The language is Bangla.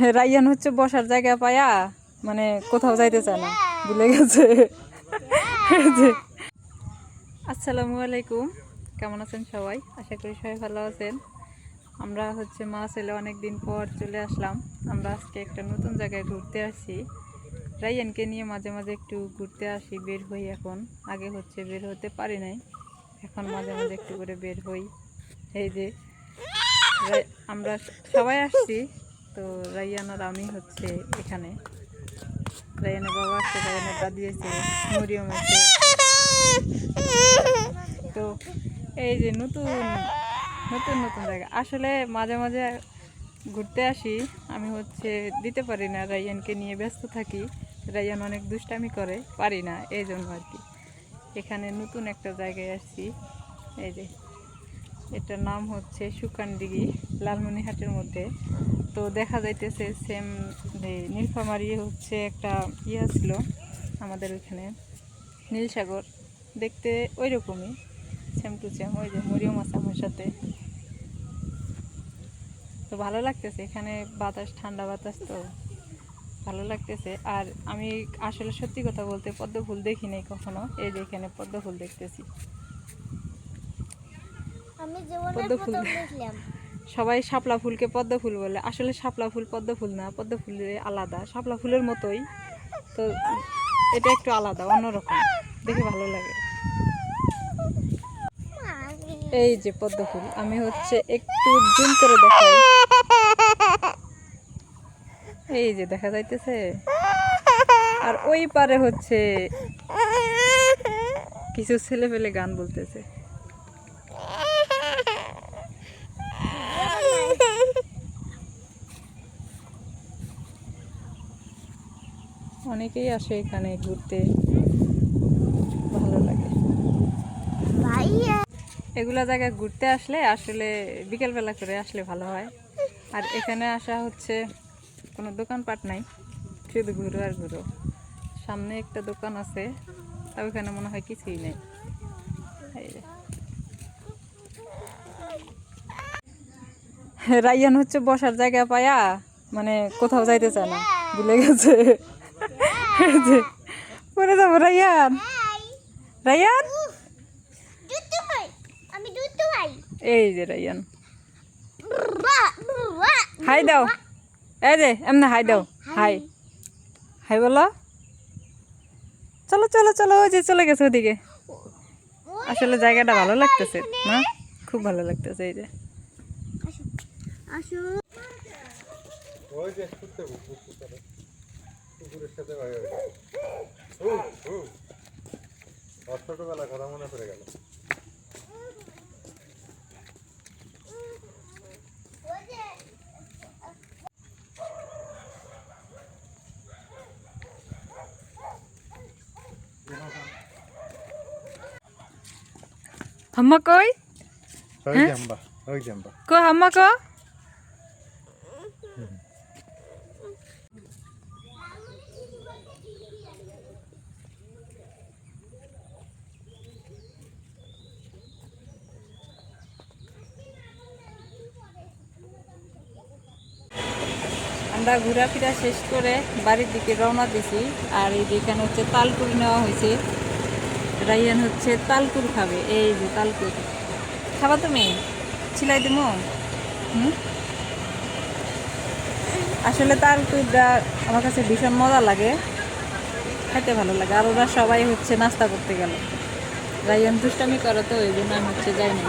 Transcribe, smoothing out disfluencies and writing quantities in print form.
রাইয়ান হচ্ছে বসার জায়গা পায়া মানে কোথাও যাইতে চায় না, ভুলে গেছে। আসসালামু আলাইকুম, কেমন আছেন সবাই? আশা করি সবাই ভালো আছেন। আমরা হচ্ছে মা ছেলে অনেক দিন পর চলে আসলাম। আমরা আজকে একটা নতুন জায়গায় ঘুরতে আসি। রাইয়ানকে নিয়ে মাঝে মাঝে একটু ঘুরতে আসি, বের হই। এখন আগে হচ্ছে বের হতে পারি নাই, এখন মাঝে মাঝে একটু করে বের হই। এই যে আমরা সবাই আসছি, তো রাইয়ান আর আমি হচ্ছে এখানে। রাইয়ানের বাবা আছে, রাইয়ানের দাদি আছে, মরিয়ম আছে। তো এই যে নতুন নতুন নতুন জায়গা, আসলে মাঝে মাঝে ঘুরতে আসি। আমি হচ্ছে দিতে পারি না, রাইয়ানকে নিয়ে ব্যস্ত থাকি। রাইয়ান অনেক দুষ্টামি করে, পারি না, এই জন্য আর কি। এখানে নতুন একটা জায়গায় আসছি। এই যে এটার নাম হচ্ছে সুকানদিঘি, লালমনিরহাটের মধ্যে। তো দেখা যাইতেছে সেম নীলফামারী হচ্ছে একটা ইয়ে ছিল আমাদের ওইখানে, নীলসাগর, দেখতে ওই রকমই, সেম টু সেম। ওই যে মরিয়ম আছে আমার সাথে। তো ভালো লাগতেছে এখানে, বাতাস, ঠান্ডা বাতাস, তো ভালো লাগতেছে। আর আমি আসলে সত্যি কথা বলতে পদ্ম ফুল দেখি নাই কখনো। এই যে এখানে পদ্ম ফুল দেখতেছি, পদ্ম ফুল। সবাই শাপলা ফুলকে পদ্ম ফুল বলে, আসলে শাপলা ফুল পদ্ম ফুল না, পদ্ম ফুল আলাদা, শাপলা ফুলের মতোই। তো এটা একটু আলাদা, অন্যরকম, দেখে ভালো লাগে। এই যে পদ্ম ফুল, আমি হচ্ছে একটু জুম করে দেখাই। এই যে দেখা যাইতেছে। আর ওই পারে হচ্ছে কিছু ছেলে পেলে গান বলতেছে। অনেকেই আসে এখানে ঘুরতে, ভালো লাগে। এগুলা জায়গায় ঘুরতে আসলে আসলে বিকেলবেলা করে আসলে ভালো হয়। আর এখানে আসা হচ্ছে কোনো দোকানপাট নাই, শুধু ঘুরো আর ঘুরো। সামনে একটা দোকান আছে, তাও এখানে মনে হয় কিছুই নেই। রাইয়ান হচ্ছে বসার জায়গা পায়া মানে কোথাও যাইতে চায় না, ভুলে গেছে। পরে যাবো রাইয়ান, রাইয়ান। এই যে রাইয়ান, হাই দাও। এই যে এমনি হাই দাও, হাই হাই বলো। চলো চলো চলো, ওই যে চলে গেছে ওদিকে। আসলে জায়গাটা ভালো লাগতেছে না, খুব ভালো লাগতেছে। এই যে ছোটবেলা কথা মনে পড়ে গেল। হাম্মা কই? কো হাম্মা কো? আমরা ঘোরাফেরা শেষ করে বাড়ির দিকে রওনা দিছি। আর এই যে এখানে হচ্ছে তালকুর নেওয়া হয়েছে। রাইয়ান হচ্ছে তালকুর খাবে। এই যে তালকুর খাবা, তুমি ছিলাই দিমো। আসলে তালকুরটা আমার কাছে ভীষণ মজা লাগে, খেতে ভালো লাগে। আর ওরা সবাই হচ্ছে নাস্তা করতে গেল। রাইয়ান দুষ্টামি করে, তো এই জন্য আমি হচ্ছে যাই না।